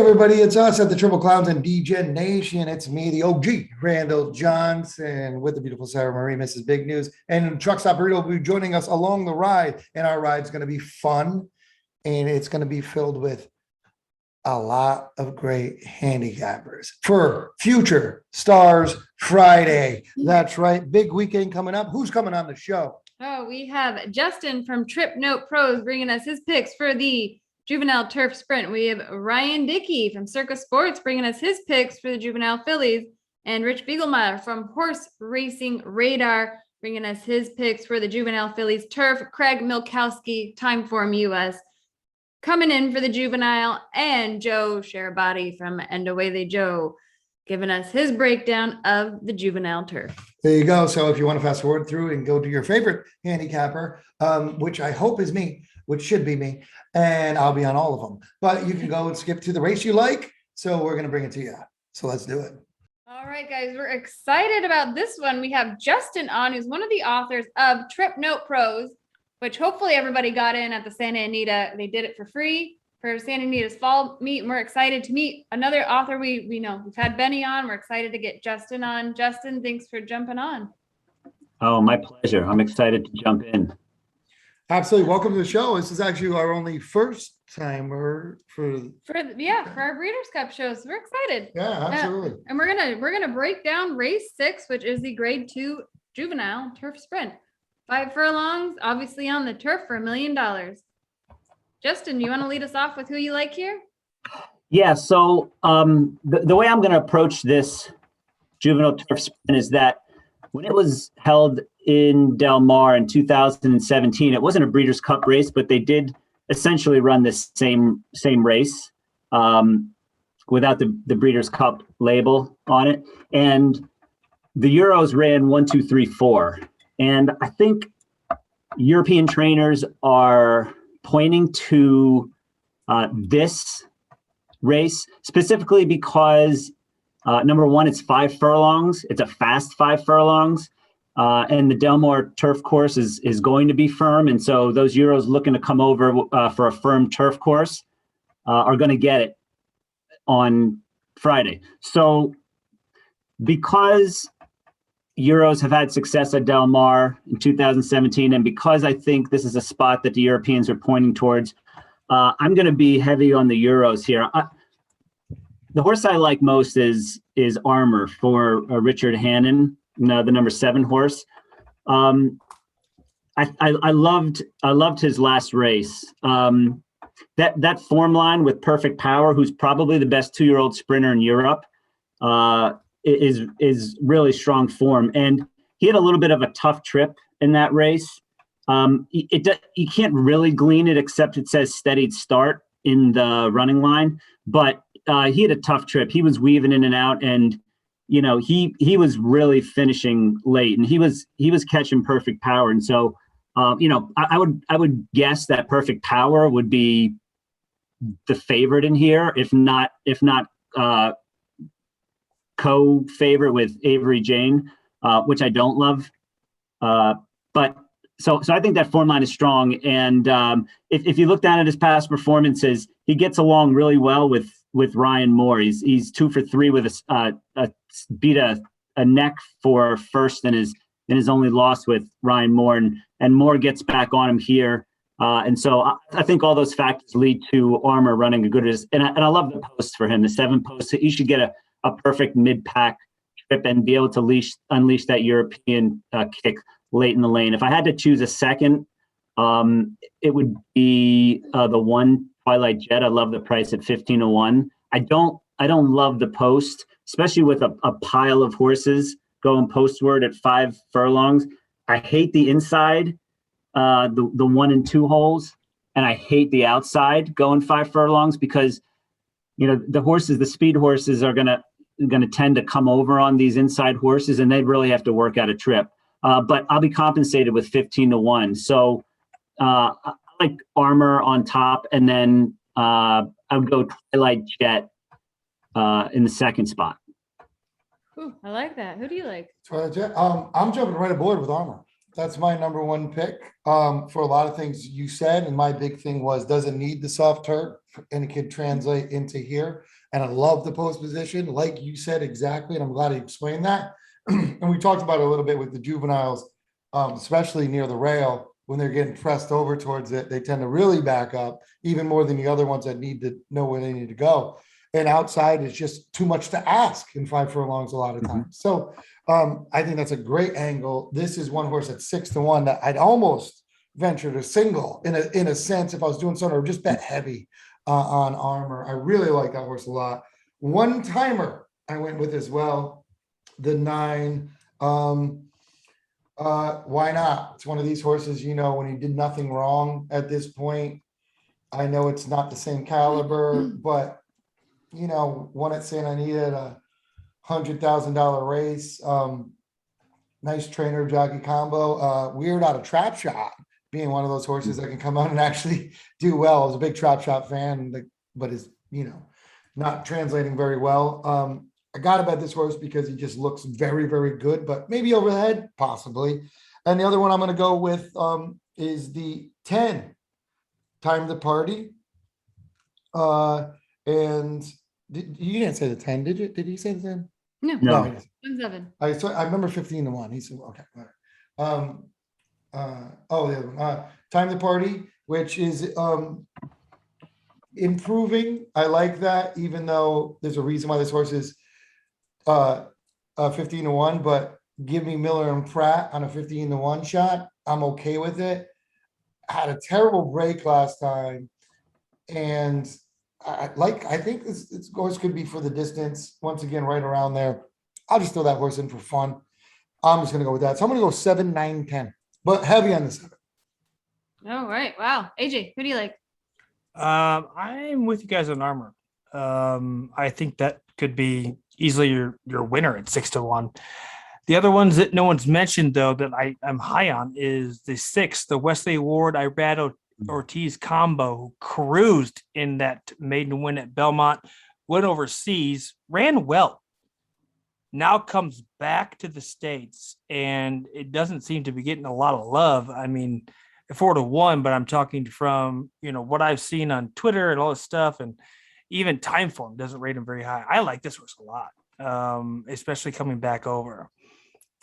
everybody, it's us at the Triple Clowns and Degen Nation. It's me, the OG, Randall Johnson, with the beautiful Sarah Marie, Mrs. Big News. And Truck Stop Burrito will be joining us along the ride. And our ride's going to be fun. And it's going to be filled with a lot of great handicappers for Future Stars Friday. That's right. Big weekend coming up. Who's coming on the show? Oh, we have Justin from Trip Note Pros bringing us his picks for the Juvenile Turf Sprint. We have Ryan Dickey from Circus Sports bringing us his picks for the Juvenile Phillies, and Rich Bieglmeier from Horse Racing Radar bringing us his picks for the Juvenile Phillies Turf. Craig Milkowski, Timeform US, coming in for the Juvenile, and Joe Sharabati from And Away They Joe giving us his breakdown of the Juvenile Turf. There you go. So if you want to fast forward through and go to your favorite handicapper, which I hope is me, which should be me, and I'll be on all of them, but you can go and skip to the race you like. So we're going to bring it to you. So let's do it. All right, guys, we're excited about this one. We have Justin on, who's one of the authors of Trip Note Pros, which hopefully everybody got in at the Santa Anita. They did it for free for Santa Anita's fall meet. And we're excited to meet another author. We know we've had Benny on. We're excited to get Justin on. Justin, thanks for jumping on. Oh, my pleasure. I'm excited to jump in. Absolutely. Welcome to the show. This is actually our only first timer for our Breeders' Cup show. So we're excited. Yeah, absolutely. And we're gonna break down race 6, which is the grade 2 juvenile turf sprint. 5 furlongs, obviously on the turf for $1 million. Justin, you want to lead us off with who you like here? Yeah, so the way I'm going to approach this juvenile turf sprint is that when it was held in Del Mar in 2017, it wasn't a Breeders' Cup race, but they did essentially run the same race without the Breeders' Cup label on it. And the Euros ran 1, 2, 3, 4. And I think European trainers are pointing to this race specifically because number one, it's 5 furlongs. It's a fast 5 furlongs. And the Del Mar turf course is going to be firm. And so those Euros looking to come over for a firm turf course are going to get it on Friday. So because Euros have had success at Del Mar in 2017, and because I think this is a spot that the Europeans are pointing towards, I'm going to be heavy on the Euros here. The horse I like most is Armor for Richard Hannon, the number 7 horse. I loved his last race. That form line with Perfect Power, who's probably the best 2-year-old sprinter in Europe, is really strong form. And he had a little bit of a tough trip in that race. You can't really glean it except it says steadied start in the running line, but he had a tough trip. He was weaving in and out, and he was really finishing late, and he was catching Perfect Power. And so I would guess that Perfect Power would be the favorite in here, if not co-favorite with Avery Jane, which I don't love. But so I think that form line is strong. And if you look down at his past performances, he gets along really well with Ryan Moore. He's 2 for 3 with beat a neck for first in his only loss with Ryan Moore, and Moore gets back on him here. And so I think all those factors lead to Armor running a good, and I love the post for him, the 7 post. He should get a perfect mid-pack trip and be able to unleash that European kick late in the lane. If I had to choose a second, it would be the 1 Twilight Jet. I love the price at 15-1. I don't love the post, especially with a pile of horses going postward at 5 furlongs. I hate the inside, the 1 and 2 holes, and I hate the outside going 5 furlongs because the speed horses are gonna tend to come over on these inside horses, and they really have to work out a trip. But I'll be compensated with 15-1. So I like Armor on top, and then I would go Twilight Jet in the second spot. Ooh, I like that. Who do you like? Twilight Jet. I'm jumping right aboard with Armor. That's my number 1 pick for a lot of things you said. And my big thing was, does it need the soft turf? And it can translate into here. And I love the post position, like you said exactly. And I'm glad you explained that. And we talked about it a little bit with the juveniles, especially near the rail. When they're getting pressed over towards it, they tend to really back up even more than the other ones that need to know where they need to go. And outside is just too much to ask in 5 furlongs a lot of times. So I think that's a great angle. This is one horse at 6-1 that I'd almost venture to single in a sense if I was doing something, or just bet heavy on Armor. I really like that horse a lot. One timer I went with as well, the 9. Why not? It's one of these horses, when he did nothing wrong at this point. I know it's not the same caliber, but won at Santa Anita at a $100,000 race. Nice trainer jockey combo. Weird out of Trap Shot being one of those horses that can come out and actually do well. I was a big Trap Shot fan, but is not translating very well. I got to bet this horse because he just looks very, very good, but maybe overhead, possibly. And the other one I'm going to go with is the 10, Time to Party. And you didn't say the 10, did you? Did he say the 10? No. No. he didn't. 1-7. I remember 15-1. He said, okay. All right. The other one, Time to Party, which is improving. I like that, even though there's a reason why this horse is 15-1, but give me Miller and Pratt on a 15-1 shot. I'm okay with it. Had a terrible break last time, and I think this horse could be for the distance once again, right around there. I'll just throw that horse in for fun. I'm just gonna go with that. So I'm gonna go 7, 9, 10, but heavy on the 7. All right. Wow. AJ, who do you like? I'm with you guys on Armor. I think that could be easily your winner at 6-1. The other ones that no one's mentioned, though, that I'm high on is the 6, the Wesley Ward Irado Ortiz combo, who cruised in that maiden win at Belmont, went overseas, ran well. Now comes back to the States, and it doesn't seem to be getting a lot of love. I mean, 4-1, but I'm talking from what I've seen on Twitter and all this stuff, and even Timeform doesn't rate him very high. I like this horse a lot, especially coming back over.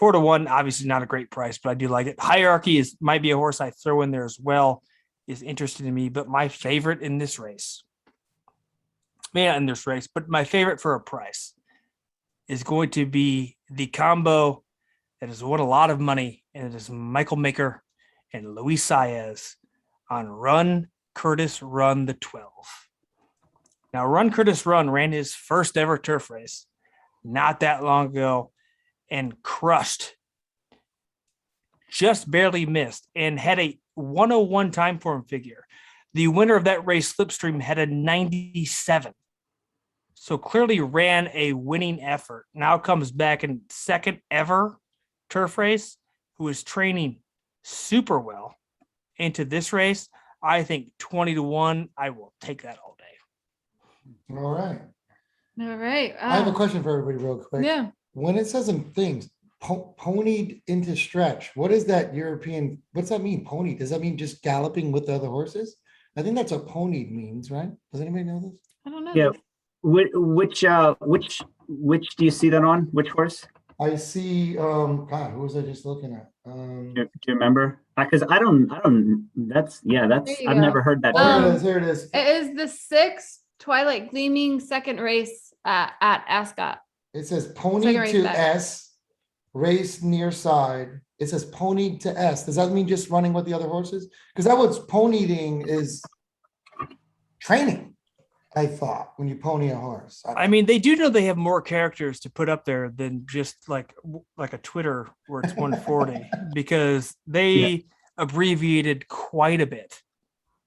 4-1, obviously not a great price, but I do like it. Hierarchy might be a horse I throw in there as well, is interested in me, but my favorite in this race, but my favorite for a price is going to be the combo that has won a lot of money, and it is Michael Maker and Luis Saez on Run Curtis Run the 12. Now, Run Curtis Run ran his first ever turf race not that long ago and crushed, just barely missed, and had a 101 time form figure. The winner of that race, Slipstream, had a 97. So clearly ran a winning effort. Now comes back in second ever turf race, who is training super well into this race. I think 20-1, I will take that all day. All right. All right. I have a question for everybody real quick. Yeah. When it says in things, ponied into stretch, what is that European? What's that mean? Pony? Does that mean just galloping with the other horses? I think that's what ponied means, right? Does anybody know this? I don't know. Yeah. Which do you see that on? Which horse? I see, God, who was I just looking at? Do you remember? Because I don't, that's, There you I've go. never heard that. Here it is. It is the 6 Twilight Gleaming second race at Ascot. It says Second pony race to back. S, race near side. It says ponied to S. Does that mean just running with the other horses? Because that what's ponying is training, I thought, when you pony a horse. I mean, they do know they have more characters to put up there than just like a Twitter where it's 140 because they abbreviated quite a bit.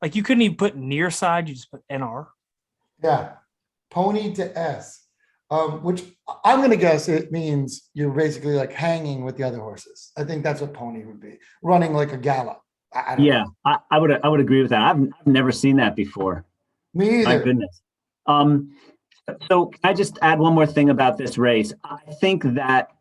Like you couldn't even put near side, you just put NR. Yeah, pony to S, which I'm going to guess it means you're basically like hanging with the other horses. I think that's what pony would be, running like a gallop. I don't know. I would agree with that. I've never seen that before. Me My either. goodness. So can I just add one more thing about this race? I think that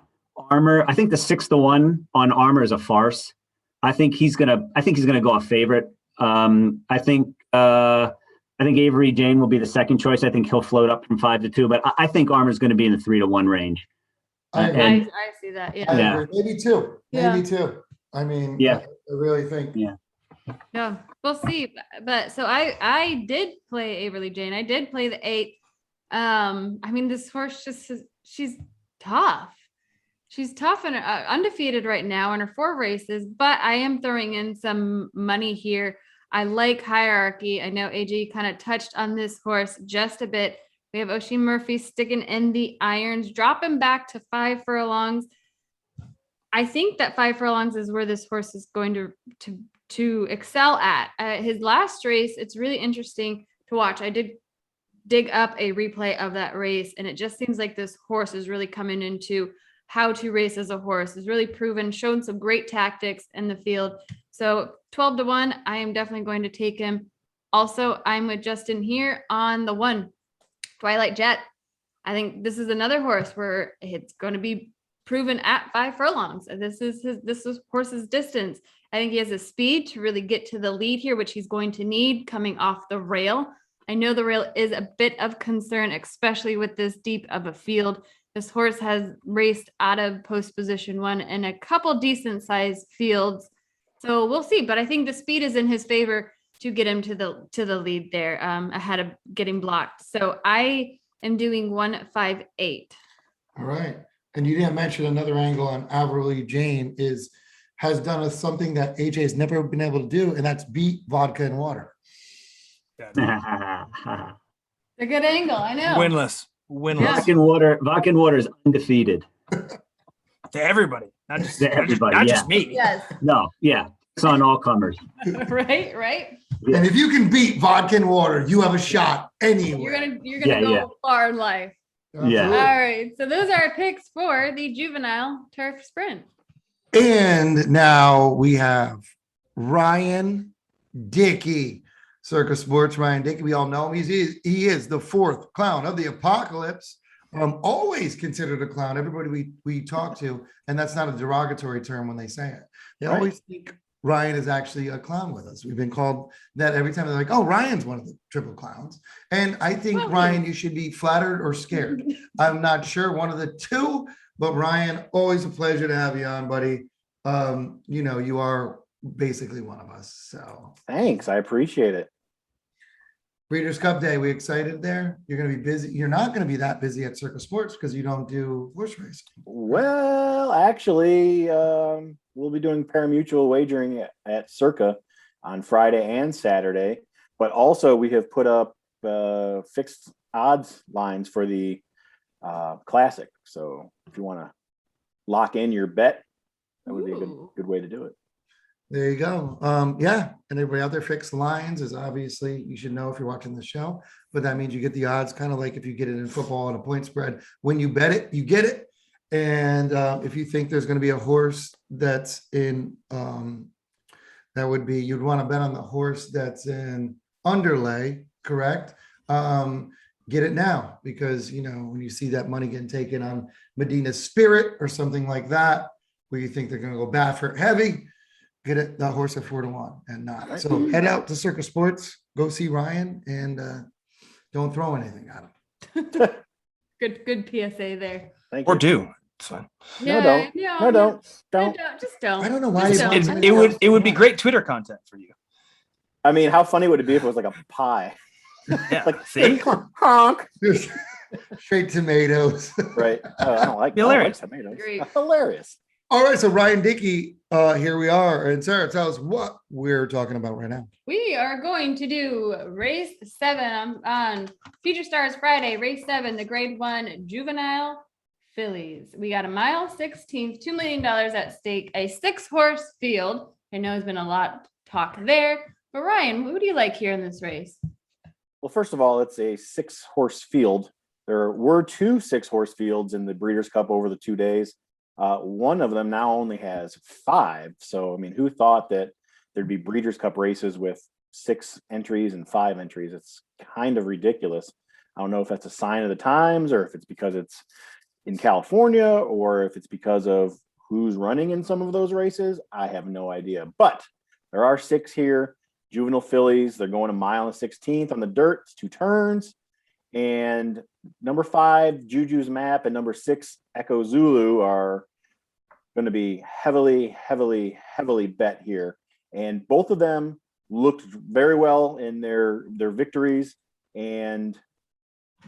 I think the 6-1 on Armor is a farce. I think he's gonna go a favorite. I think I think Avery Jane will be the second choice. I think he'll float up from 5 to 2, but I think Armour's going to be in the 3 to 1 range. I agree. And I see that. I Yeah. Yeah. agree. Maybe two. Yeah. Maybe two. I mean, Yeah. I really think. Yeah. No, we'll see. But so I did play Averly Jane. I did play the 8. I mean, this horse she's tough. She's tough and undefeated right now in her 4 races, but I am throwing in some money here. I like Hierarchy. I know AJ kind of touched on this horse just a bit. We have Oshie Murphy sticking in the irons, dropping back to 5 furlongs. I think that 5 furlongs is where this horse is going to excel at. His last race, it's really interesting to watch. I did dig up a replay of that race, and it just seems like this horse is really coming into how to race as a horse. Is really proven, shown some great tactics in the field. So 12 to 1, I am definitely going to take him. Also, I'm with Justin here on the 1, Twilight Jet. I think this is another horse where it's going to be proven at 5 furlongs. This is horse's distance. I think he has a speed to really get to the lead here, which he's going to need coming off the rail. I know the rail is a bit of concern, especially with this deep of a field. This horse has raced out of post position 1 in a couple decent sized fields. So we'll see, but I think the speed is in his favor to get him to the lead there, ahead of getting blocked. So I am doing 158. All right. And you didn't mention another angle on Averly Jane has done something that AJ has never been able to do, and that's beat vodka and water. A good angle, I know. Winless. Yeah. Vodka and Water is undefeated. To everybody, not just To everybody, not yeah. just me. Yes. No, yeah, it's on all comers. right. Yeah. And if you can beat vodka and water, you have a shot anywhere. You're gonna go Yeah. far in life. Yeah. All right. So those are our picks for the Juvenile Turf Sprint. And now we have Ryan Dickey, Circus Sports. Ryan Dickey, we all know him. He is the 4th clown of the apocalypse. Always considered a clown. Everybody we talk to, and that's not a derogatory term when they say it. They Right. always think Ryan is actually a clown with us. We've been called that every time. They're like, "Oh, Ryan's one of the triple clowns." And I think Well, Ryan, you should be flattered or scared. I'm not sure, one of the two. But Ryan, always a pleasure to have you on, buddy. You are basically one of us. So Thanks. I appreciate it. Breeders' Cup Day, we excited there? You're going to be busy. You're not going to be that busy at Circus Sports because you don't do horse racing. Well, actually, we'll be doing parimutuel wagering at Circa on Friday and Saturday. But also, we have put up fixed odds lines for the Classic. So if you want to lock in your bet, that would be a good way to do it. There you go. Yeah. And everybody out there, fixed lines is obviously, you should know if you're watching the show, but that means you get the odds, kind of like if you get it in football on a point spread. When you bet it, you get it. And if you think there's going to be a horse that's in, that would be, you'd want to bet on the horse that's in underlay, correct? Get it now, because, when you see that money getting taken on Medina's Spirit or something like that, where you think they're going to go Baffert heavy, get it, that horse at 4 to 1 and not. So head out to Circus Sports, go see Ryan, and don't throw anything at him. Good PSA there. Thank Or you. do. It's fine. No, don't. No, don't. Just don't. I don't know why Just you don't. want It would be great Twitter content for you. I mean, how funny would it be if it was like a pie? Yeah. Like, See? honk. Straight tomatoes. Right. I don't like Hilarious. tomatoes. Great. Hilarious. All right, so Ryan Dickey, here we are. And Sarah, tell us what we're talking about right now. We are going to do race 7 on Future Stars Friday, race 7, the grade 1 juvenile fillies. We got a mile 16th, $2 million at stake, a 6-horse field. I know there's been a lot talk there, but Ryan, who do you like here in this race? Well, first of all, it's a 6-horse field. There were 2 6-horse fields in the Breeders' Cup over the 2 days. One of them now only has 5. So, I mean, who thought that there'd be Breeders' Cup races with 6 entries and 5 entries? It's kind of ridiculous. I don't know if that's a sign of the times, or if it's because it's in California, or if it's because of who's running in some of those races. I have no idea. But there are 6 here. juvenile fillies. They're going a mile and 16th on the dirt. It's 2 turns. And number 5, Juju's Map, and number 6, Echo Zulu are going to be heavily bet here. And both of them looked very well in their victories, and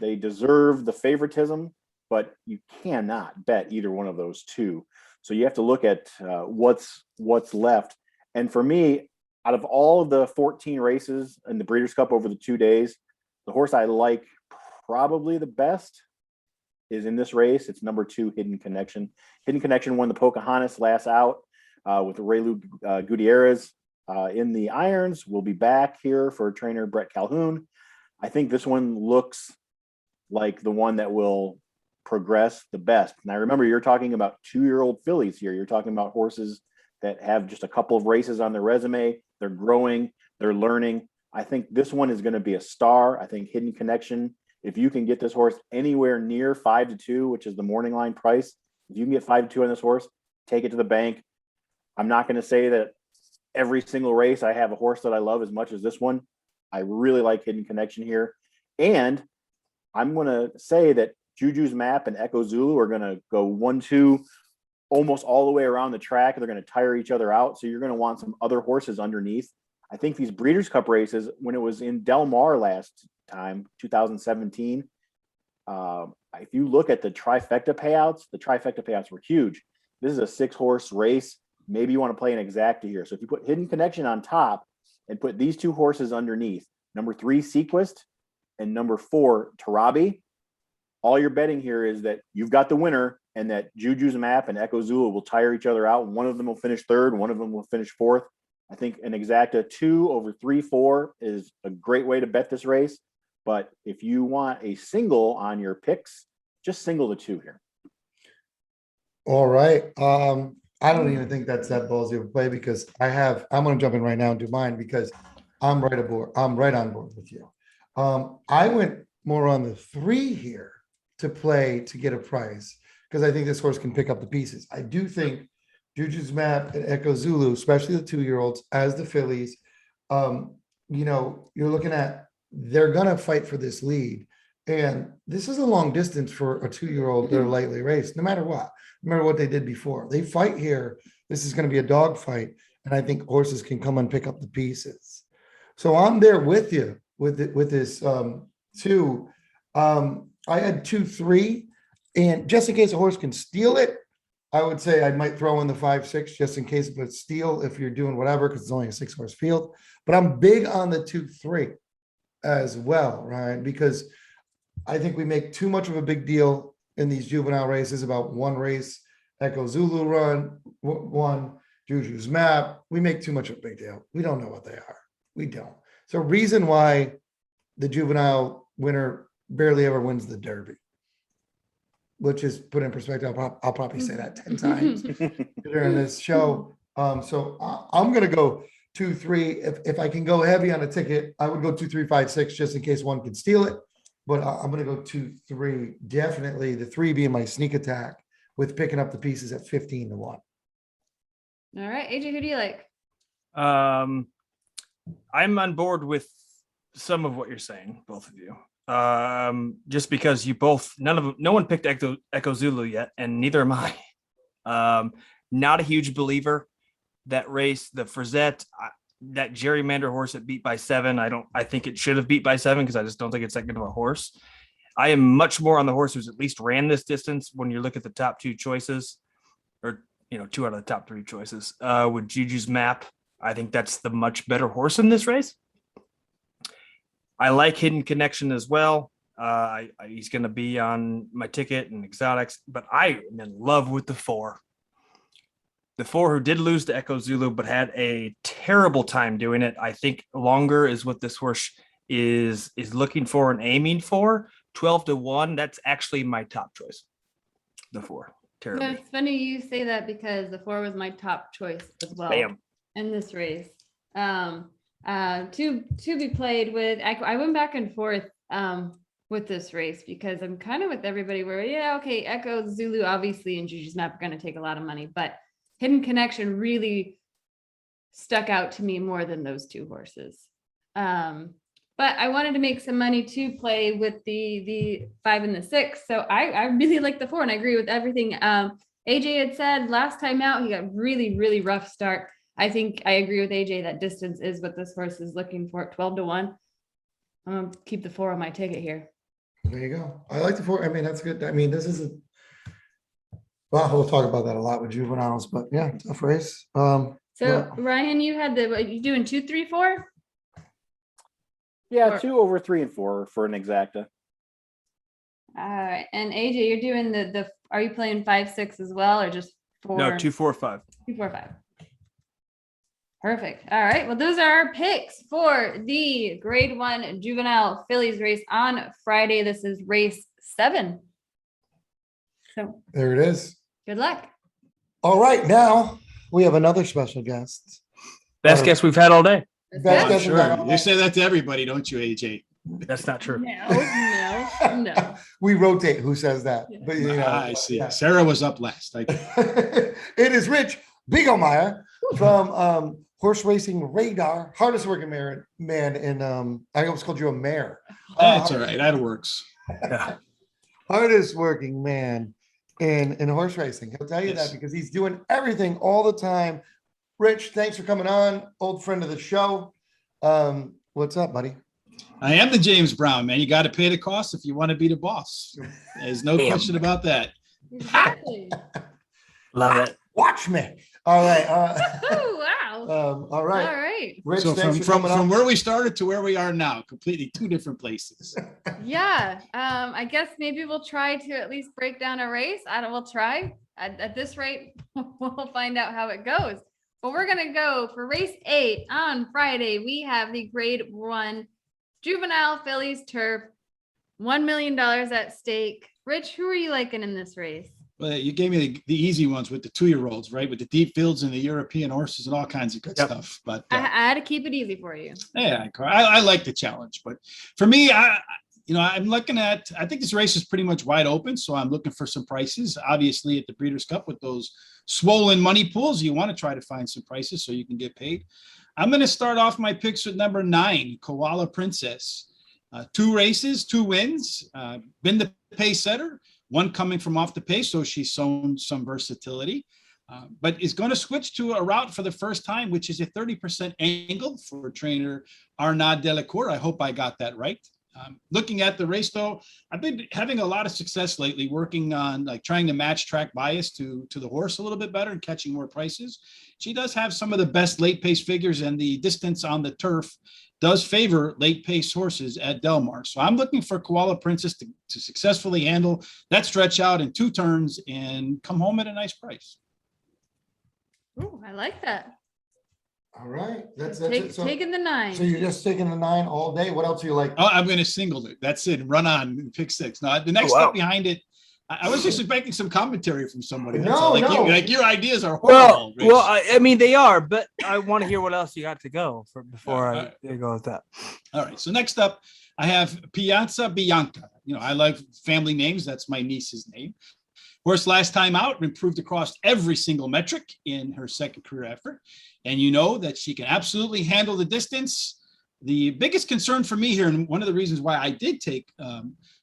they deserve the favoritism, but you cannot bet either one of those two. So you have to look at what's left. And for me, out of all of the 14 races in the Breeders' Cup over the 2 days, the horse I like probably the best is in this race. It's number 2, Hidden Connection. Hidden Connection won the Pocahontas last out with Raylu Gutierrez in the irons. We'll be back here for trainer Brett Calhoun. I think this one looks like the one that will progress the best. Now, remember, you're talking about 2-year-old fillies here. You're talking about horses that have just a couple of races on their resume. They're growing, they're learning. I think this one is going to be a star. I think Hidden Connection, if you can get this horse anywhere near 5-2, which is the morning line price, if you can get 5-2 on this horse, take it to the bank. I'm not going to say that every single race I have a horse that I love as much as this one. I really like Hidden Connection here. And I'm going to say that Juju's Map and Echo Zulu are going to go 1-2 almost all the way around the track. They're going to tire each other out. So you're going to want some other horses underneath. I think these Breeders' Cup races, when it was in Del Mar last time, 2017, if you look at the trifecta payouts were huge. This is a 6-horse race. Maybe you want to play an exacta here. So if you put Hidden Connection on top and put these 2 horses underneath, number 3, Sequest, and number 4, Tarabi, all you're betting here is that you've got the winner and that Juju's Map and Echo Zulu will tire each other out. One of them will finish 3rd, one of them will finish 4th. I think an exacta 2 over 3-4 is a great way to bet this race. But if you want a single on your picks, just single the 2 here. All right. I don't even think that's that ballsy of a play because I'm going to jump in right now and do mine because I'm right aboard. I'm right on board with you. I went more on the 3 here to play to get a price because I think this horse can pick up the pieces. I do think Juju's Map and Echo Zulu, especially the 2-year-olds, as the fillies, you're looking at, they're going to fight for this lead. And this is a long distance for a 2-year-old that are lightly raced, no matter what. No matter what they did before. They fight here. This is going to be a dog fight. And I think horses can come and pick up the pieces. So I'm there with you with this 2. I had 2-3. And just in case a horse can steal it, I would say I might throw in the 5-6 just in case of a steal if you're doing whatever, because it's only a 6-horse field. But I'm big on the 2-3 as well, Ryan, because I think we make too much of a big deal in these juvenile races about one race, Echo Zulu run, one, Juju's Map. We make too much of a big deal. We don't know what they are. We don't. So reason why the juvenile winner barely ever wins the Derby, which is put in perspective. I'll probably say that 10 times during this show. So I'm going to go 2-3. If I can go heavy on a ticket, I would go 2-3, 5-6 just in case one can steal it. But I'm going to go 2-3. Definitely the 3 being my sneak attack with picking up the pieces at 15-1. All right, AJ, who do you like? I'm on board with some of what you're saying, both of you. Just because you both, no one picked Echo Zulu yet, and neither am I. Not a huge believer. That race, the Frizette, that gerrymander horse that beat by 7. I think it should have beat by 7 because I just don't think it's that good of a horse. I am much more on the horse who's at least ran this distance when you look at the top 2 choices, or 2 out of the top 3 choices. With Juju's Map, I think that's the much better horse in this race. I like Hidden Connection as well. He's going to be on my ticket and exotics, but I am in love with the 4. The 4 who did lose to Echo Zulu, but had a terrible time doing it. I think longer is what this horse is looking for and aiming for. 12-1. That's actually my top choice. The 4. Terribly. No, it's funny you say that because the 4 was my top choice as well. Bam. In this race. To be played with, I went back and forth with this race because I'm kind of with everybody where, okay, Echo Zulu obviously and Juju's Map are going to take a lot of money, but Hidden Connection really stuck out to me more than those two horses. But I wanted to make some money to play with the 5 and the 6. So I really like the 4, and I agree with everything AJ had said last time out. He got really, really rough start. I think I agree with AJ that distance is what this horse is looking for at 12-1. I'm gonna keep the 4 on my ticket here. There you go. I like the 4. I mean, that's good. I mean, this is a, well, we'll talk about that a lot with juveniles, but yeah, tough race. So Yeah. Ryan, you had what you doing 2, 3, 4? Yeah, Or- 2 over 3 and 4 for an exacta. All right, and AJ, you're doing the. Are you playing 5, 6 as well, or just 4? No, 2, 4, 5. 2, 4, 5. Perfect. All right. Well, those are our picks for the Grade 1 Juvenile Fillies race on Friday. This is race 7. So There it is. good luck. All right, now we have another special guest. Best guess we've had all day. Best Oh, guess we've had all sure. day. You say that to everybody, don't you, AJ? That's not true. No. We rotate who says that, but you know. I see. yeah. Sarah was up last. It is Rich Bieglmeier from Horse Racing Radar, hardest working man in I almost called you a mayor. That's all right. That works. Yeah. Hardest working man in horse racing. He'll tell you Yes. that because he's doing everything all the time. Rich, thanks for coming on, old friend of the show. What's up, buddy? I am the James Brown, man. You got to pay the cost if you want to be the boss. There's no Damn. question about that. Exactly. Love it. Watch me. All right. Oh, wow. All All right. right. Rich, So thanks from for coming from on. where we started to where we are now, completely 2 different places. Yeah. I guess maybe we'll try to at least break down a race. We'll try. At this rate, we'll find out how it goes. But we're going to go for race 8 on Friday. We have the Grade 1 Juvenile Fillies Turf, $1 million at stake. Rich, who are you liking in this race? Well, you gave me the easy ones with the 2-year-olds, right? With the deep fields and the European horses and all kinds of good Yep. stuff. But I had to keep it easy for you. yeah, I like the challenge. But for me, I'm looking at, I think this race is pretty much wide open. So I'm looking for some prices. Obviously, at the Breeders' Cup with those swollen money pools, you want to try to find some prices so you can get paid. I'm going to start off my picks with number 9, Koala Princess. 2 races, 2 wins, been the pace setter, 1 coming from off the pace, so she's shown some versatility, but is going to switch to a route for the first time, which is a 30% angle for trainer Arnaud Delacour. I hope I got that right. Looking at the race, though, I've been having a lot of success lately working on like trying to match track bias to the horse a little bit better and catching more prices. She does have some of the best late pace figures, and the distance on the turf does favor late pace horses at Del Mar. So I'm looking for Koala Princess to successfully handle that stretch out in 2 turns and come home at a nice price. Ooh, I like that. All right. That's it. So, Taking the 9. so you're just taking the 9 all day. What else do you like? Oh, I'm going to single it. That's it. Run on, pick 6. Now, the next wow. step behind it, I was just expecting some commentary from somebody. That's No, all. no. Like your ideas are Well, horrible. Rich. well, I mean they are, but I want to hear what else you got to go before I go with that. All right. So next up, I have Piazza Bianca. I like family names. That's my niece's name. Horse last time out improved across every single metric in her second career effort. And you know that she can absolutely handle the distance. The biggest concern for me here, and one of the reasons why I did take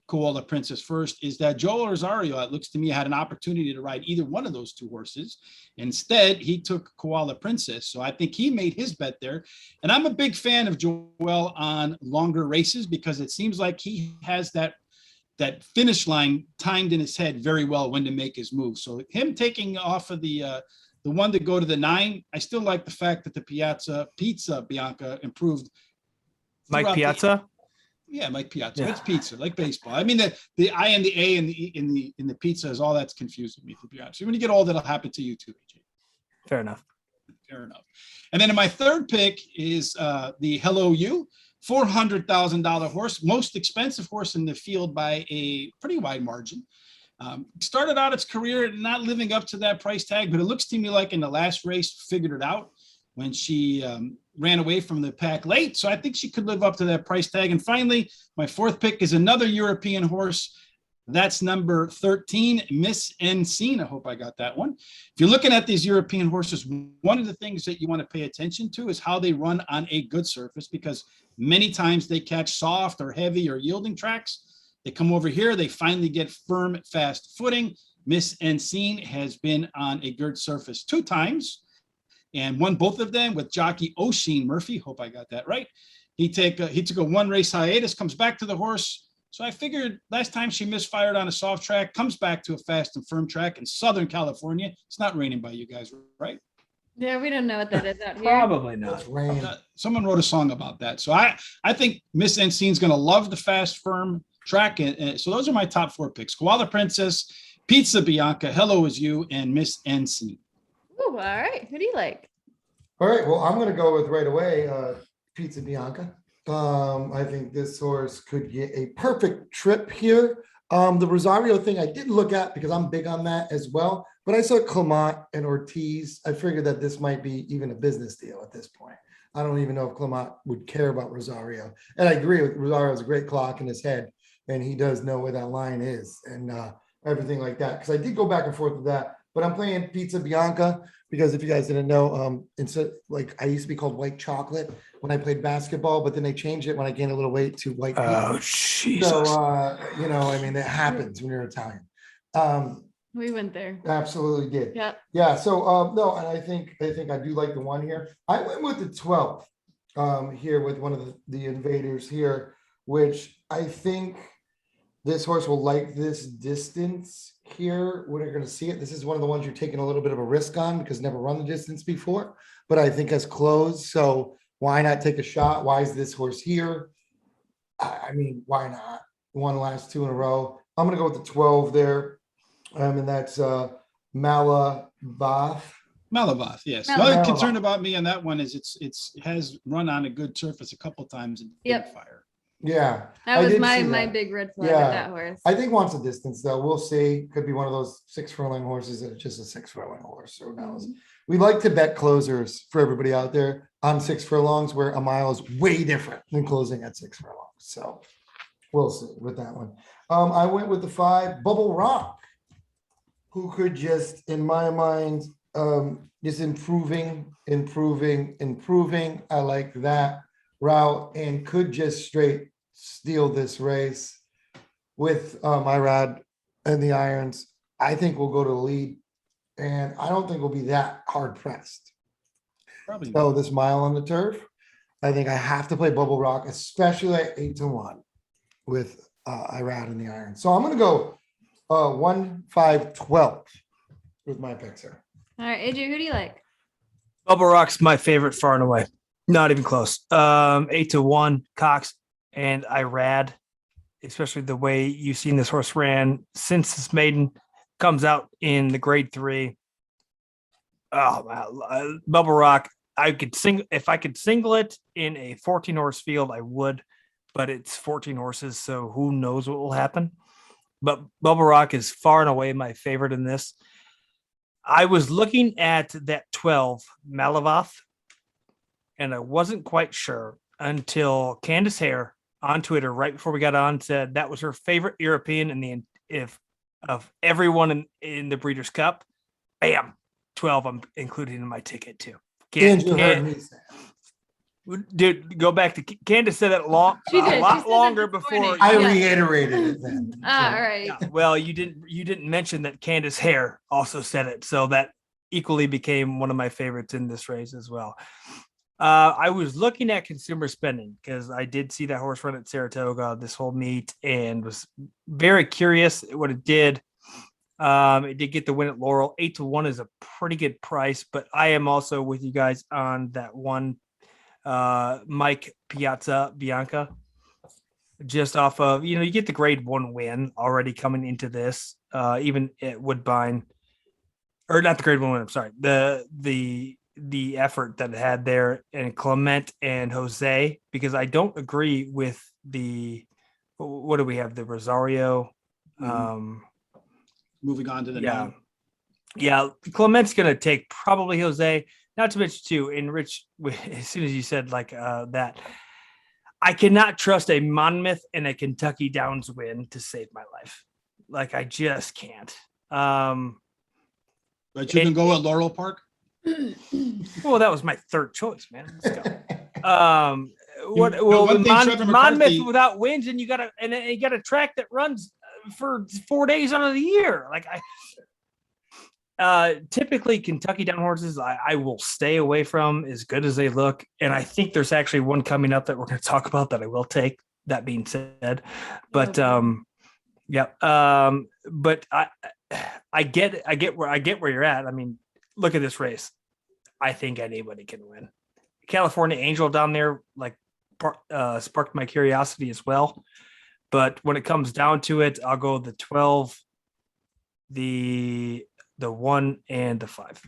Koala Princess first, is that Joel Rosario, it looks to me, had an opportunity to ride either one of those 2 horses. Instead, he took Koala Princess. So I think he made his bet there. And I'm a big fan of Joel on longer races because it seems like he has that finish line timed in his head very well when to make his move. So him taking off of the 1 to go to the 9, I still like the fact that the Pizza Bianca improved. Mike throughout Piazza. Yeah, Mike Piazza. Yeah. It's pizza, like baseball. I mean, the I and the A in the pizza is all that's confusing me, to be honest. When you get old, it'll happen to you too, AJ. Fair enough. Fair enough. And then in my third pick is the Hello You, $400,000 horse, most expensive horse in the field by a pretty wide margin. Started out its career not living up to that price tag, but it looks to me like in the last race figured it out when she ran away from the pack late. So I think she could live up to that price tag. And finally, my 4th pick is another European horse. That's number 13, Miss Encine. I hope I got that one. If you're looking at these European horses, one of the things that you want to pay attention to is how they run on a good surface, because many times they catch soft or heavy or yielding tracks. They come over here, they finally get firm, fast footing. Miss Encine has been on a good surface 2 times and won both of them with jockey O'Sheen Murphy. Hope I got that right. He took a 1 race hiatus, comes back to the horse. So I figured last time she misfired on a soft track, comes back to a fast and firm track in Southern California. It's not raining by you guys, right? Yeah, we don't know what that is out here. Probably not. It's rain. Someone wrote a song about that. So I think Miss Encine's going to love the fast, firm track. And so those are my top 4 picks. Koala Princess, Piazza Bianca, Hello Is You, and Miss Encine. Ooh, all right. Who do you like? All right, well, I'm gonna go with right away, Piazza Bianca. I think this horse could get a perfect trip here. The Rosario thing I did look at because I'm big on that as well, but I saw Clement and Ortiz. I figured that this might be even a business deal at this point. I don't even know if Clement would care about Rosario. And I agree with Rosario's a great clock in his head, and he does know where that line is and everything like that. Because I did go back and forth with that, but I'm playing Piazza Bianca because if you guys didn't know, instead, like I used to be called White Chocolate when I played basketball, but then they changed it when I gained a little weight to White Pizza. Oh, Jesus. So, you know, I mean, that happens when you're Italian. We went there. Absolutely did. Yeah. Yeah. So, no, and I think I do like the 1 here. I went with the 12 here with one of the invaders here, which I think this horse will like this distance here. We're going to see it. This is one of the ones you're taking a little bit of a risk on because never run the distance before, but I think has closed. So why not take a shot? Why is this horse here? I mean, why not? 1 last 2 in a row. I'm going to go with the 12 there. And that's Malavath. Malavath, yes. Malavath. The other concern about me on that one is it has run on a good surface a couple times and Yep. fire. Yeah. That I was did my see my that. big red flag Yeah. with that horse. I think wants a distance though. We'll see. Could be one of those 6 furlong horses that are just a 6 furlong horse. Who knows? We like to bet closers for everybody out there on 6 furlongs where a mile is way different than closing at 6 furlongs. So we'll see with that one. I went with the 5 Bubble Rock, who could just, in my mind, is improving. I like that route and could just straight steal this race with Irad and the irons. I think we'll go to the lead, and I don't think we'll be that hard pressed. Probably. So this mile on the turf, I think I have to play Bubble Rock, especially at 8-1 with Irad and the irons. So I'm going to go 1, 5, 12 with my picks here. All right, AJ, who do you like? Bubble Rock's my favorite far and away. Not even close. 8-1 Cox and Irad, especially the way you've seen this horse ran since this maiden comes out in the grade 3. Oh, wow. Bubble Rock, if I could single it in a 14 horse field, I would, but it's 14 horses. So who knows what will happen. But Bubble Rock is far and away my favorite in this. I was looking at that 12 Malavath, and I wasn't quite sure until Candace Hare on Twitter right before we got on said that was her favorite European of everyone in the Breeders' Cup. Bam, 12 I'm including in my ticket too. Dude, go back to Candace said that a lot She did. She said that longer this before. morning. I Yeah. reiterated it then. All right. Yeah, well, you didn't mention that Candace Hare also said it, so that equally became one of my favorites in this race as well. I was looking at consumer spending because I did see that horse run at Saratoga this whole meet and was very curious what it did. It did get the win at Laurel. 8-1 is a pretty good price, but I am also with you guys on that one. Mike Piazza Bianca, just off of, you get the grade 1 win already coming into this, even at Woodbine, or not the grade 1 win. I'm sorry. The effort that it had there and Clement and Jose, because I don't agree with what do we have? The Rosario. Moving on to the nine. Yeah. Clement's going to take probably Jose. Not to mention too, and Rich, as soon as you said like that, I cannot trust a Monmouth and a Kentucky Downs win to save my life. Like I just can't. But you can go at Laurel Park. Well, that was my third choice, man. Let's go. One thing Trevor Monmouth McCarthy- without wins, and you got a track that runs for 4 days out of the year. Like typically Kentucky down horses, I will stay away from as good as they look. And I think there's actually one coming up that we're going to talk about that I will take. That being said, but yeah, but I get where you're at. I mean, look at this race. I think anybody can win. California Angel down there, like, sparked my curiosity as well. But when it comes down to it, I'll go the 12, the 1, and the 5.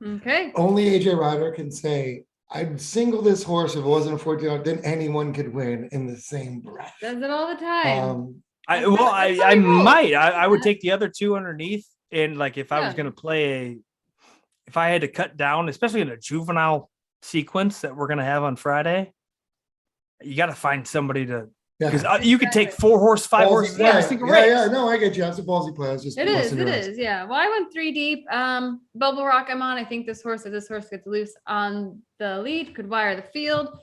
Okay. Only AJ Ryder can say, I'd single this horse if it wasn't a 14, then anyone could win in the same breath. Does it all the time. I That's how he rolls. might. I would take the other 2 underneath. And like if I was Yeah. going to play if I had to cut down, especially in a juvenile sequence that we're going to have on Friday, you got to find somebody to, because you could take 4 horse, 5 horses. Yeah, every single race. yeah, no, I get you. That's a ballsy play. I was just It is, busting your it ass. is, yeah. Well, I went 3 deep. Bubble Rock I'm on. I think if this horse gets loose on the lead, could wire the field.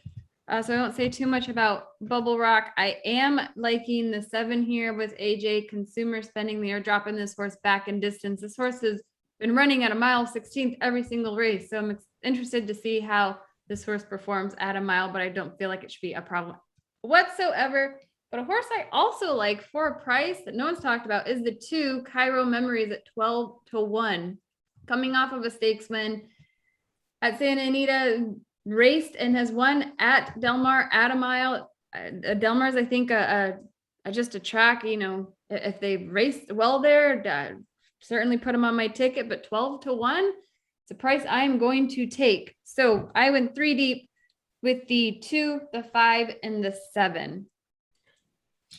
So I won't say too much about Bubble Rock. I am liking the 7 here with AJ Consumer Spending. They are dropping this horse back in distance. This horse has been running at a mile 16th every single race. So I'm interested to see how this horse performs at a mile, but I don't feel like it should be a problem whatsoever. But a horse I also like for a price that no one's talked about is the 2 Cairo Memories at 12-1, coming off of a stakes win at Santa Anita, raced and has won at Del Mar at a mile. Del Mar's, I think, just a track, you know, if they raced well there, certainly put them on my ticket, but 12-1, it's a price I'm going to take. So I went 3 deep with the 2, the 5, and the 7.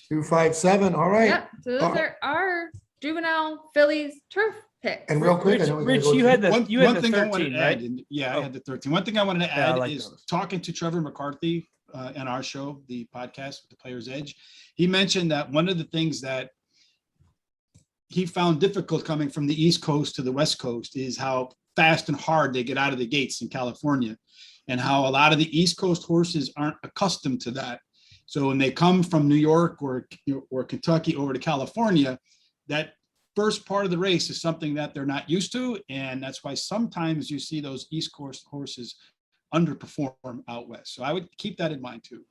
2, 5, 7. All right. Yeah, so those are our juvenile Phillies turf picks. And real quick, I know we gotta Rich, go you to- had the One you had the thing I wanted 13, to right? add, I Oh. had the 13. One thing I wanted to Yeah, I add like is those. talking to Trevor McCarthy on our show, the podcast, The Player's Edge. He mentioned that one of the things that he found difficult coming from the East Coast to the West Coast is how fast and hard they get out of the gates in California, and how a lot of the East Coast horses aren't accustomed to that. So when they come from New York or Kentucky over to California, that first part of the race is something that they're not used to. And that's why sometimes you see those East Coast horses underperform out West. So I would keep that in mind too.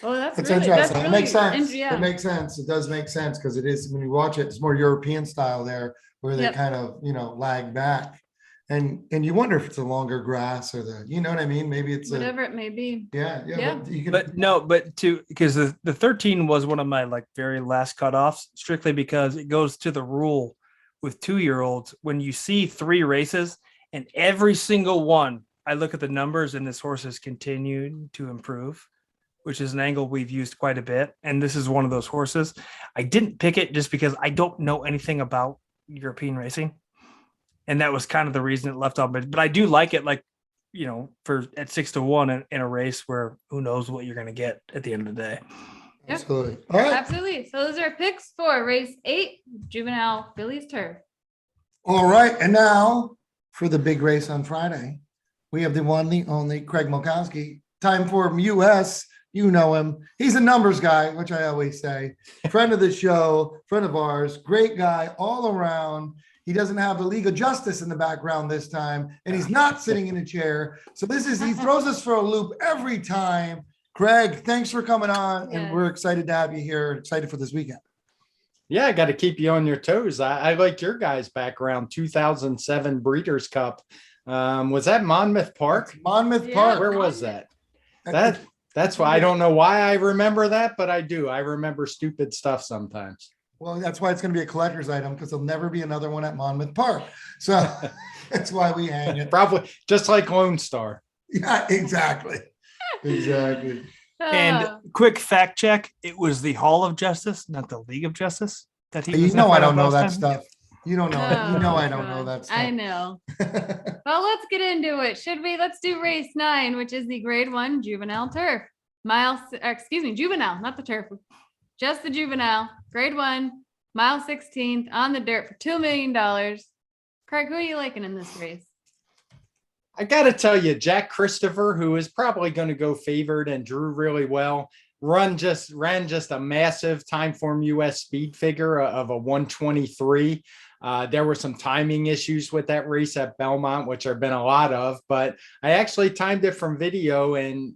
Oh, that's It's really, interesting. It makes sense. Yeah. It makes sense. It does make sense because it is, when you watch it, it's more European style there where they Yep. kind of, lag back. And you wonder if it's a longer grass or you know what I mean? Maybe it's Whatever it may be. yeah. Yeah. But you can, But because the 13 was one of my like very last cutoffs, strictly because it goes to the rule with 2-year-olds. When you see 3 races and every single one, I look at the numbers and this horse has continued to improve, which is an angle we've used quite a bit. And this is one of those horses. I didn't pick it just because I don't know anything about European racing. And that was kind of the reason it left off. But I do like it, like, for at 6-1 in a race where who knows what you're going to get at the end of the day. absolutely. All right. Absolutely. So those are picks for race 8, juvenile Phillies turf. All right. And now for the big race on Friday, we have the one, the only Craig Mulkowski. Time for him, US. You know him. He's a numbers guy, which I always say. Friend of the show, friend of ours, great guy all around. He doesn't have the League of Justice in the background this time, and he's not sitting in a chair. So he throws us for a loop every time. Craig, thanks for coming on, and Yeah. we're excited to have you here. Excited for this weekend. Yeah, I got to keep you on your toes. I like your guys' background. 2007 Breeders' Cup. Was that Monmouth Park? Monmouth Yeah. Park. Where was that? That's why I don't know why I remember that, but I do. I remember stupid stuff sometimes. Well, that's why it's going to be a collector's item because there'll never be another one at Monmouth Park. So that's why we hang it. Probably just like Lone Star. Yeah, exactly. Exactly. And quick fact check, it was the Hall of Justice, not the League of Justice that he You was know I notified don't of know last that time. stuff. You don't know it. You know I don't know that stuff. I know. Well, let's get into it. Let's do race 9, which is the grade 1 juvenile turf. Juvenile, not the turf. Just the juvenile, grade 1, mile 16th on the dirt for $2 million. Craig, who are you liking in this race? I got to tell you, Jack Christopher, who is probably going to go favored and drew really well, ran just a massive time form US speed figure of a 123. There were some timing issues with that race at Belmont, which there have been a lot of, but I actually timed it from video and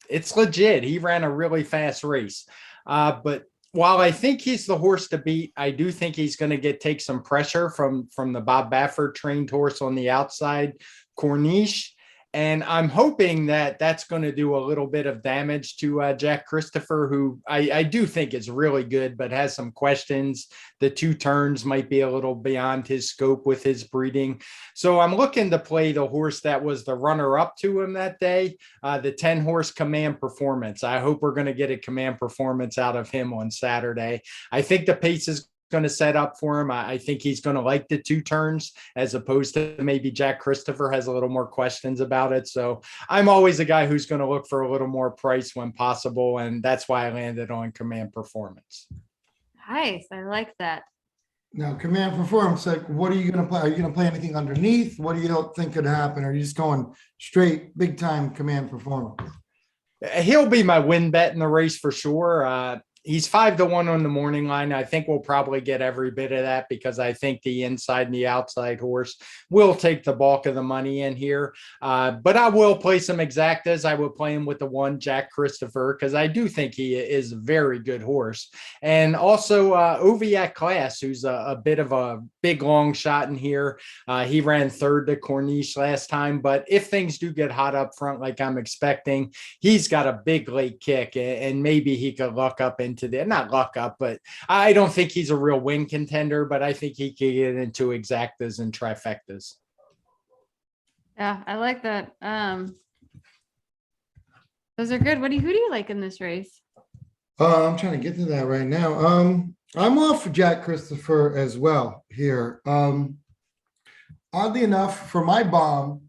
it's legit. He ran a really fast race. But while I think he's the horse to beat, I do think he's going to take some pressure from the Bob Baffert trained horse on the outside, Corniche. And I'm hoping that that's going to do a little bit of damage to Jack Christopher, who I do think is really good, but has some questions. The 2 turns might be a little beyond his scope with his breeding. So I'm looking to play the horse that was the runner up to him that day, the 10 horse Command Performance. I hope we're going to get a Command Performance out of him on Saturday. I think the pace is going to set up for him. I think he's going to like the 2 turns as opposed to maybe Jack Christopher has a little more questions about it. So I'm always a guy who's going to look for a little more price when possible. And that's why I landed on Command Performance. Nice. I like that. Now, Command Performance, like, what are you going to play? Are you going to play anything underneath? What do you think could happen? Or are you just going straight big time Command Performance? He'll be my win bet in the race for sure. He's 5-1 on the morning line. I think we'll probably get every bit of that because I think the inside and the outside horse will take the bulk of the money in here. But I will play some exactas. I will play him with the 1 Jack Christopher because I do think he is a very good horse. And also Oviac Class, who's a bit of a big long shot in here. He ran 3rd to Corniche last time. But if things do get hot up front like I'm expecting, he's got a big late kick and maybe he could luck up into not luck up, but I don't think he's a real win contender, but I think he could get into exactas and trifectas. Yeah, I like that. Those are good. Who do you like in this race? I'm trying to get to that right now. I'm off for Jack Christopher as well here. Oddly enough, for my bomb,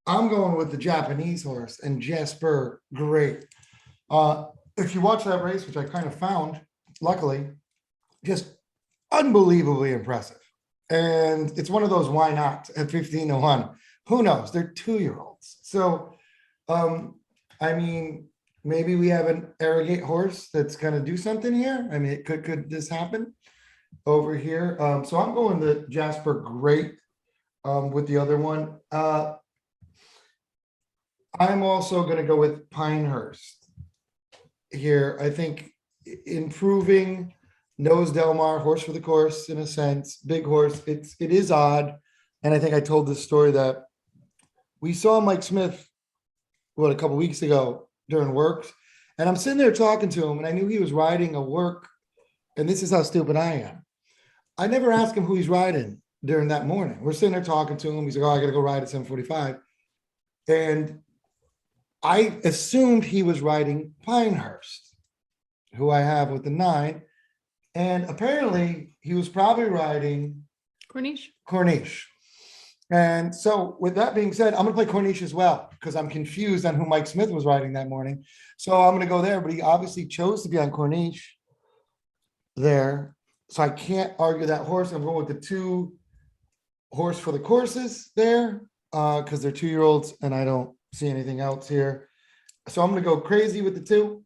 I'm going with the Japanese horse and Jasper Great. If you watch that race, which I kind of found, luckily, just unbelievably impressive. And it's one of those why not at 15-1. Who knows? They're 2-year-olds. So, I mean, maybe we have an arrogant horse that's going to do something here. I mean, could this happen over here? So I'm going to Jasper Great with the other one. I'm also going to go with Pinehurst here. I think improving Nose Delmar, horse for the course in a sense, big horse. It is odd. And I think I told this story that we saw Mike Smith, a couple weeks ago during works. And I'm sitting there talking to him and I knew he was riding a work. And this is how stupid I am. I never asked him who he's riding during that morning. We're sitting there talking to him. He's like, oh, I got to go ride at 7:45. And I assumed he was riding Pinehurst, who I have with the 9. And apparently he was probably riding Corniche. And so with that being said, I'm going to play Corniche as well because I'm confused on who Mike Smith was riding that morning. So I'm going to go there, but he obviously chose to be on Corniche there. So I can't argue that horse. I'm going with the 2 horse for the courses there because they're 2-year-olds and I don't see anything else here. So I'm going to go crazy with the 2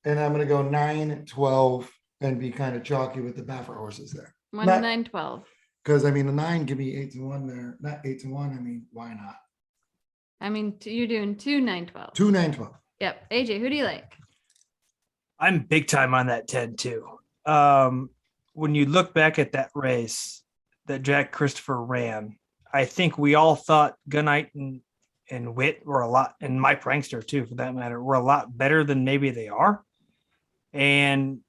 and I'm going to go 9, 12 and be kind of chalky with the Baffert horses there. 1, 9, 12. Because I mean, the 9 give me 8-1 there, not 8-1. I mean, why not? I mean, you're doing 2, 9, 12. 2, 9, 12. Yep. AJ, who do you like? I'm big time on that 10 too. When you look back at that race that Jack Christopher ran, I think we all thought Gunite and Witt were a lot, and Mike Prankster too, for that matter, were a lot better than maybe they are. And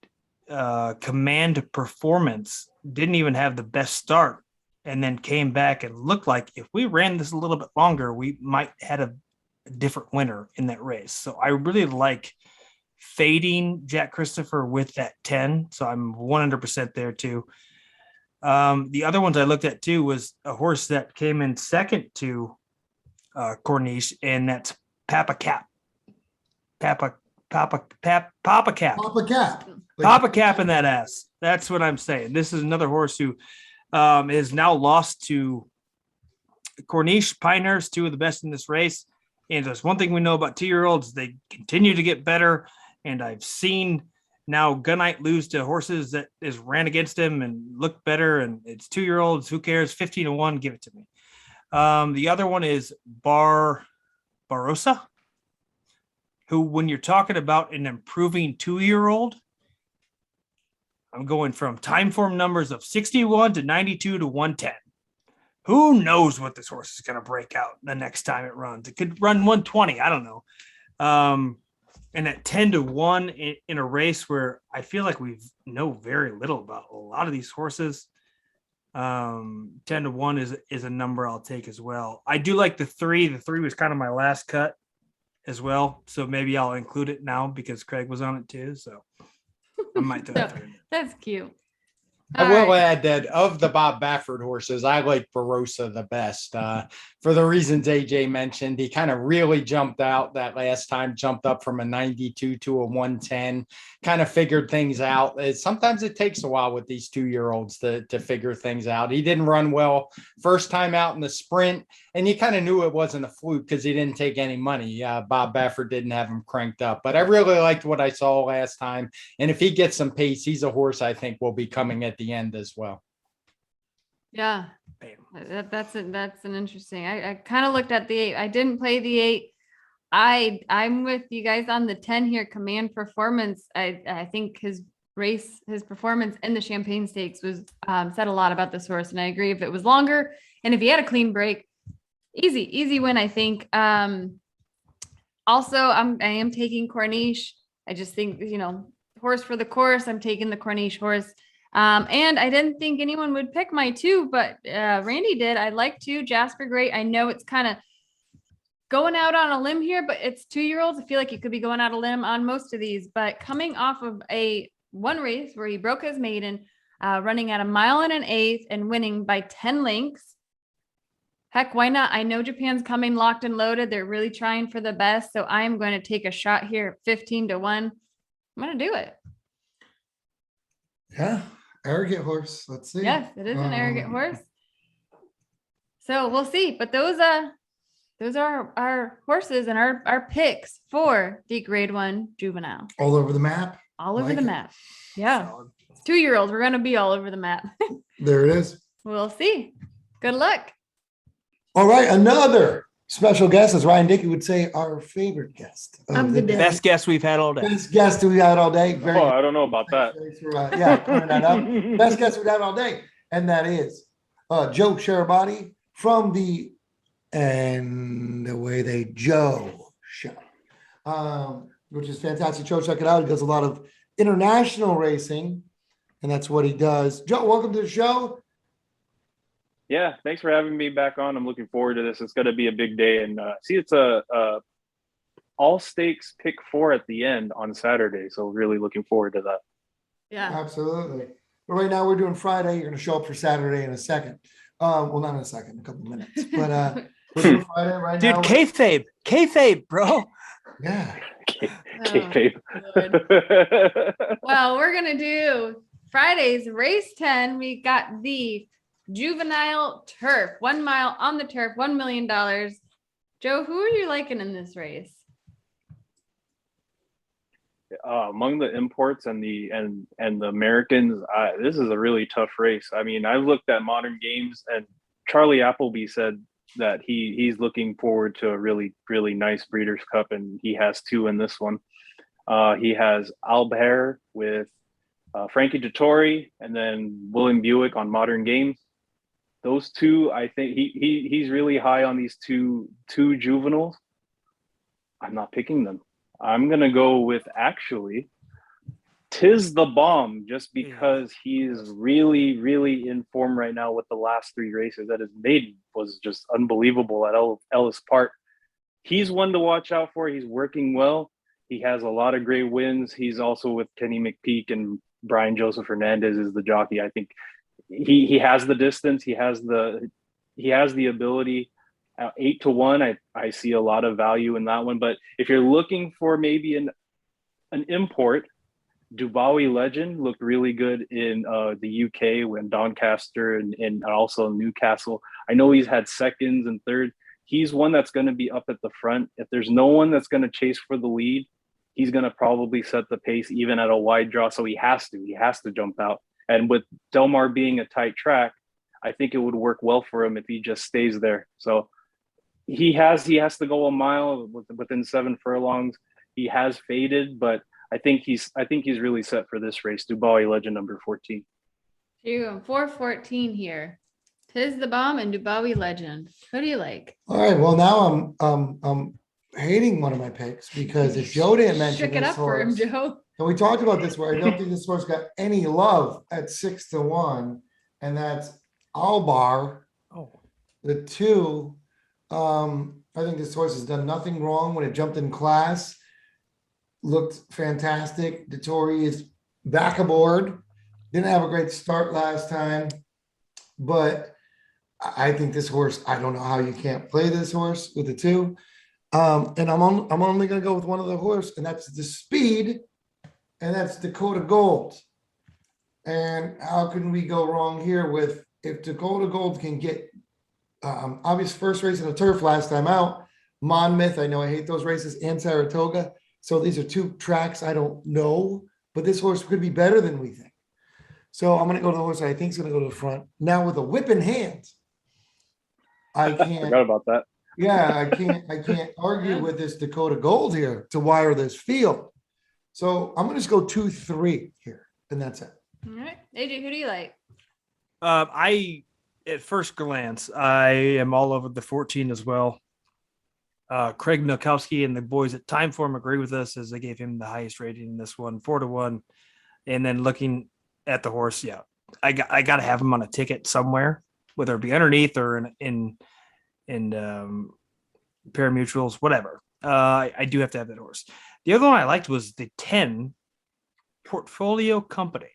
Command Performance didn't even have the best start and then came back and looked like if we ran this a little bit longer, we might had a different winner in that race. So I really like fading Jack Christopher with that 10. So I'm 100% there too. The other ones I looked at too was a horse that came in second to Corniche, and that's Papa Papa Cap. Papa Cap. Papa Cap in that ass. That's what I'm saying. This is another horse who is now lost to Corniche, Pinehurst, two of the best in this race. And there's one thing we know about 2-year-olds, they continue to get better. And I've seen now Gunite lose to horses that is ran against him and look better. And it's 2-year-olds. Who cares? 15-1. Give it to me. The other one is Barossa, who, when you're talking about an improving 2-year-old, I'm going from time form numbers of 61 to 92 to 110. Who knows what this horse is going to break out the next time it runs? It could run 120. I don't know. And at 10-1 in a race where I feel like we know very little about a lot of these horses. 10-1 is a number I'll take as well. I do like the 3. The 3 was kind of my last cut as well. So maybe I'll include it now because Craig was on it too. So I might do that. That's cute. I All will right. add that of the Bob Baffert horses, I like Barossa the best for the reasons AJ mentioned. He kind of really jumped out that last time, jumped up from a 92 to a 110, kind of figured things out. Sometimes it takes a while with these 2-year-olds to figure things out. He didn't run well first time out in the sprint, and you kind of knew it wasn't a fluke because he didn't take any money. Bob Baffert didn't have him cranked up, but I really liked what I saw last time. And if he gets some pace, he's a horse I think will be coming at the end as well. Yeah, that's an interesting. I kind of looked at the 8. I didn't play the 8. I'm with you guys on the 10 here. Command Performance. I think his performance in the Champagne Stakes was said a lot about this horse, and I agree. If it was longer and if he had a clean break, easy win. I think. Also, I am taking Corniche. I just think horse for the course. I'm taking the Corniche horse. And I didn't think anyone would pick my 2, but Randy did. I like 2, Jasper Great. I know it's kind of going out on a limb here, but it's 2-year-olds. I feel like you could be going out a limb on most of these, but coming off of one race where he broke his maiden, running at 1 mile and an 1/8 and winning by 10 lengths. Heck, why not? I know Japan's coming locked and loaded. They're really trying for the best. So I am going to take a shot here at 15-1. I'm going to do it. Yeah. Arrogant horse. Let's see. Yes, it is an arrogant horse. So we'll see. But those are our horses and our picks for the Grade 1 Juvenile. All over the map. All over Like the it. map. Yeah. It's 2-year-olds. We're going to be all over the map. There it is. We'll see. Good luck. All right. Another special guest, as Ryan Dickey would say, our favorite guest of the day. Best guess we've had all day. Best guest we've had all day. Very I don't know about that. Thanks for, clearing that up. Best guest we've had all day. And that is Joe Sharabati from the And the Way They Joe show, which is fantastic show. Check it out. He does a lot of international racing, and that's what he does. Joe, welcome to the show. Yeah, thanks for having me back on. I'm looking forward to this. It's going to be a big day. And it's a all stakes pick 4 at the end on Saturday. So really looking forward to that. Yeah. Absolutely. But right now we're doing Friday. You're going to show up for Saturday in a second. Well, not in a second, a couple of minutes. But we're doing Friday right Dude, now. kayfabe, bro. Yeah. Kayfabe. Well, we're going to do Friday's race 10. We got the Juvenile Turf, 1 mile on the turf, $1 million. Joe, who are you liking in this race? Among the imports and the Americans, this is a really tough race. I mean, I've looked at Modern Games, and Charlie Appleby said that he's looking forward to a really, really nice Breeders' Cup, and he has 2 in this one. He has Albert with Frankie Dettori, and then William Buick on Modern Games. Those 2, I think he's really high on these two juveniles. I'm not picking them. I'm gonna go with actually Tiz the Bomb, just because he's really, really in form right now with the last 3 races. That his maiden was just unbelievable at Ellis Park. He's one to watch out for. He's working well. He has a lot of great wins. He's also with Kenny McPeak, and Brian Joseph Hernandez is the jockey. I think he has the distance. He has the ability. 8-1, I see a lot of value in that one. But if you're looking for maybe an import. Dubawi Legend looked really good in the UK when Doncaster and also Newcastle. I know he's had seconds and third. He's one that's going to be up at the front. If there's no one that's going to chase for the lead, he's going to probably set the pace even at a wide draw. So he has to jump out. And with Del Mar being a tight track, I think it would work well for him if he just stays there. So he has to go a mile within 7 furlongs. He has faded, but I think he's really set for this race. Dubawi Legend number 14. Here you go. 414 here. Tis the Bomb and Dubawi Legend. Who do you like? All right. Well, now I'm hating one of my picks because if Joe didn't mention Shook it this up for him, horse, Joe. and we talked about this where I don't think this horse got any love at 6-1, and that's Albar. Oh, The 2. I think this horse has done nothing wrong when it jumped in class. Looked fantastic. Dettori is back aboard. Didn't have a great start last time, but I think this horse, I don't know how you can't play this horse with the 2. And I'm only going to go with one of the horse, and that's the speed, and that's Dakota Gold. And how can we go wrong here with if Dakota Gold can get obvious first race in the turf last time out, Monmouth, I know I hate those races, and Saratoga. So these are 2 tracks I don't know, but this horse could be better than we think. So I'm going to go to the horse I think is going to go to the front. Now with a whip in hand, I can't. Forgot about that. Yeah, I can't argue with this Dakota Gold here to wire this field. So I'm going to just go 2-3 here, and that's it. All right. AJ, who do you like? at first glance, I am all over the 14 as well. Craig Milkowski and the boys at Timeform agree with us as they gave him the highest rating in this one, 4-1. And then looking at the horse, yeah, I got to have him on a ticket somewhere, whether it be underneath or in pari-mutuels, whatever. I do have to have that horse. The other one I liked was the 10 Portfolio Company,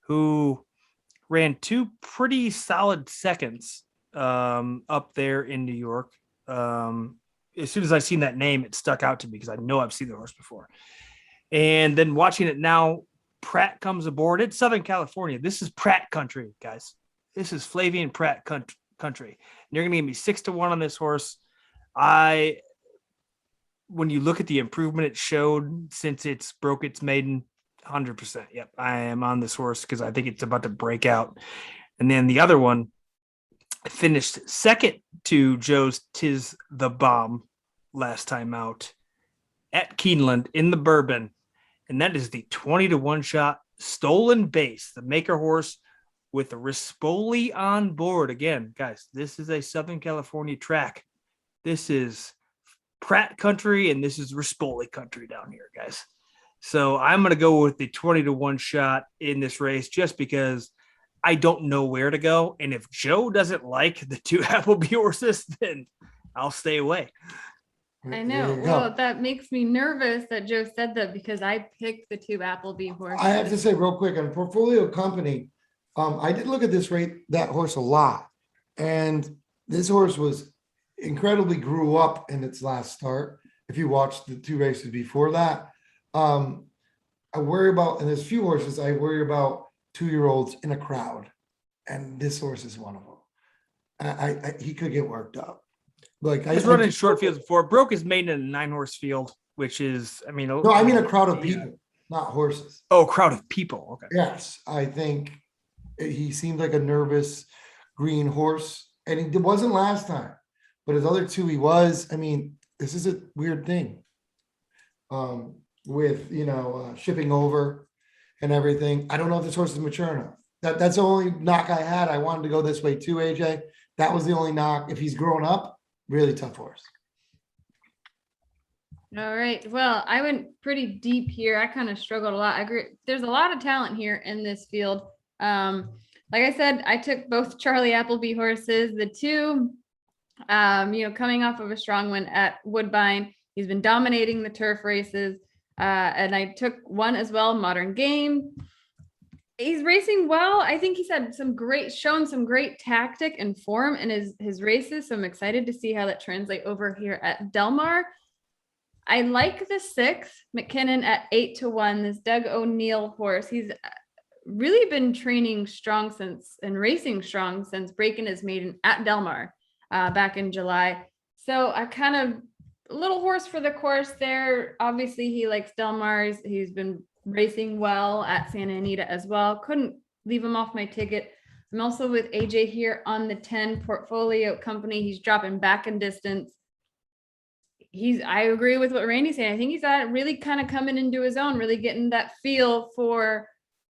who ran two pretty solid seconds up there in New York. As soon as I seen that name, it stuck out to me because I know I've seen the horse before. And then watching it now, Pratt comes aboard. It's Southern California. This is Pratt country, guys. This is Flavian Pratt country. And you're going to give me 6-1 on this horse. When you look at the improvement it showed since it's broke its maiden, 100%. Yep, I am on this horse because I think it's about to break out. And then the other one finished second to Joe's Tis the Bomb last time out at Keeneland in the Bourbon. And that is the 20-1 shot Stolen Base, the maker horse with the Rispoli on board. Again, guys, this is a Southern California track. This is Pratt country, and this is Rispoli country down here, guys. So I'm going to go with the 20-1 shot in this race just because I don't know where to go. And if Joe doesn't like the two Appleby horses, then I'll stay away. I know. Well, that makes me nervous that Joe said that because I picked the two Appleby horses. I have to say real quick on Portfolio Company, I did look at that horse a lot, and this horse was incredibly grew up in its last start. If you watched the two races before that, I worry about, and there's few horses I worry about 2-year-olds in a crowd, and this horse is one of them. He could get worked up. Like He's running short fields before. Broke his maiden in a 9-horse field, which is, I mean, no, I mean a crowd of people, not horses. Oh, crowd of people. Okay. Yes, I think he seemed like a nervous green horse, and he wasn't last time, but his other two he was. I mean, this is a weird thing with shipping over and everything. I don't know if this horse is mature enough. That's the only knock I had. I wanted to go this way too, AJ. That was the only knock. If he's grown up, really tough horse. All right. Well, I went pretty deep here. I kind of struggled a lot. I agree. There's a lot of talent here in this field. Like I said, I took both Charlie Appleby horses, the two, coming off of a strong win at Woodbine. He's been dominating the turf races. And I took one as well, Modern Game. He's racing well. I think he's had shown some great tactic and form in his races. So I'm excited to see how that translates over here at Del Mar. I like the 6, McKinnon at 8-1. This Doug O'Neill horse. He's really been training strong and racing strong since breaking his maiden at Del Mar back in July. So I kind of a little horse for the course there. Obviously, he likes Del Mar. He's been racing well at Santa Anita as well. Couldn't leave him off my ticket. I'm also with AJ here on the 10 Portfolio Company. He's dropping back in distance. I agree with what Randy's saying. I think he's really kind of coming into his own, really getting that feel for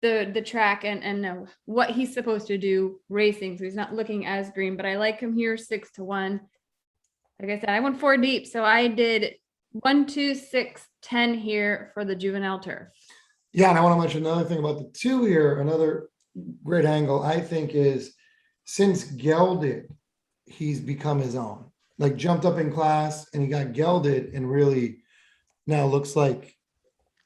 the track and what he's supposed to do racing. So he's not looking as green, but I like him here 6-1. Like I said, I went 4 deep. So I did 1, 2, 6, 10 here for the Juvenile Turf. Yeah, and I want to mention another thing about the 2 here. Another great angle, I think, is since gelded, he's become his own. Like jumped up in class and he got gelded and really now looks like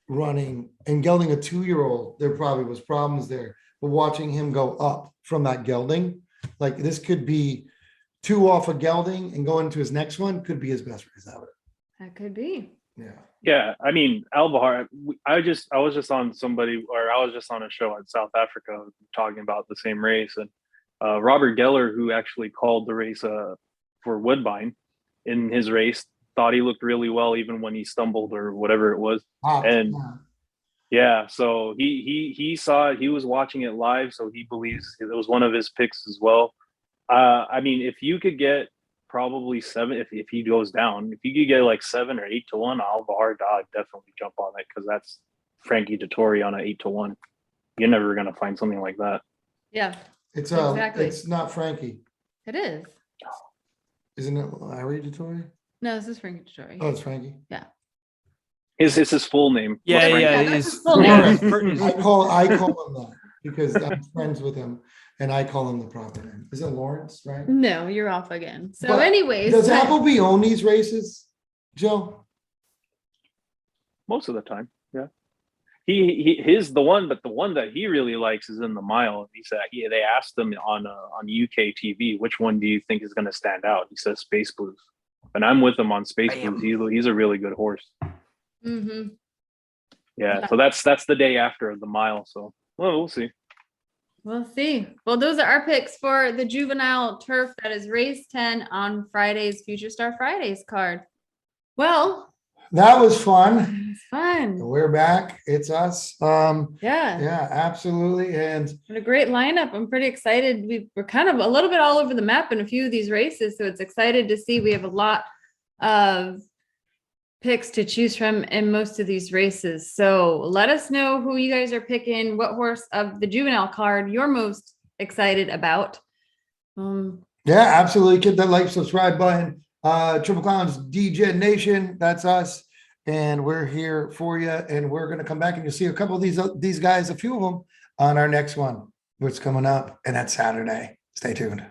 running and gelding a 2-year-old. There probably was problems there, but watching him go up from that gelding, like this could be 2 off of gelding and go into his next one, could be his best race ever. That could be. Yeah. Yeah, I mean, Albahar, I was just on a show in South Africa talking about the same race, and Robert Geller, who actually called the race for Woodbine in his race, thought he looked really well even when he stumbled or whatever it was. And yeah, so he saw it, he was watching it live, so he believes it was one of his picks as well. I mean, if you could get probably 7, if he goes down, if you could get like 7 or 8-1, Albahar, I'd definitely jump on it, because that's Frankie Dettori on an 8-1. You're never gonna find something like that. Yeah, It's Exactly. it's not Frankie. it is. Isn't it Larry Dettori? No, this is Frankie Dettori. Oh, it's Frankie. It's his full name. Yeah, Well, yeah. that's It his is. full Lawrence. I call him that because I'm friends with him and I call him the proper name. Is it Lawrence, right? No, you're off again. So But anyways. Does Appleby own these races, Joe? Most of the time, yeah. The one that he really likes is in the mile. He said they asked him on UK TV, which one do you think is going to stand out? He says Space Blues, and I'm with him on Space Blues. He's a really good horse. Mm-hmm. Yeah, so that's the day after the mile. So we'll see. We'll see. Well, those are our picks for the Juvenile Turf. That is race 10 on Friday's Future Star Fridays card. Well, That was fun. it's fun. We're back. It's us. Yeah. Yeah, absolutely. And What a great lineup. I'm pretty excited. We're kind of a little bit all over the map in a few of these races. So it's excited to see we have a lot of picks to choose from in most of these races. So let us know who you guys are picking, what horse of the Juvenile card you're most excited about. yeah, absolutely. Hit that like, subscribe button. Triple Clowns, Degen Nation, that's us. And we're here for you. And we're going to come back and you'll see a couple of these guys, a few of them on our next one, what's coming up. And that's Saturday. Stay tuned.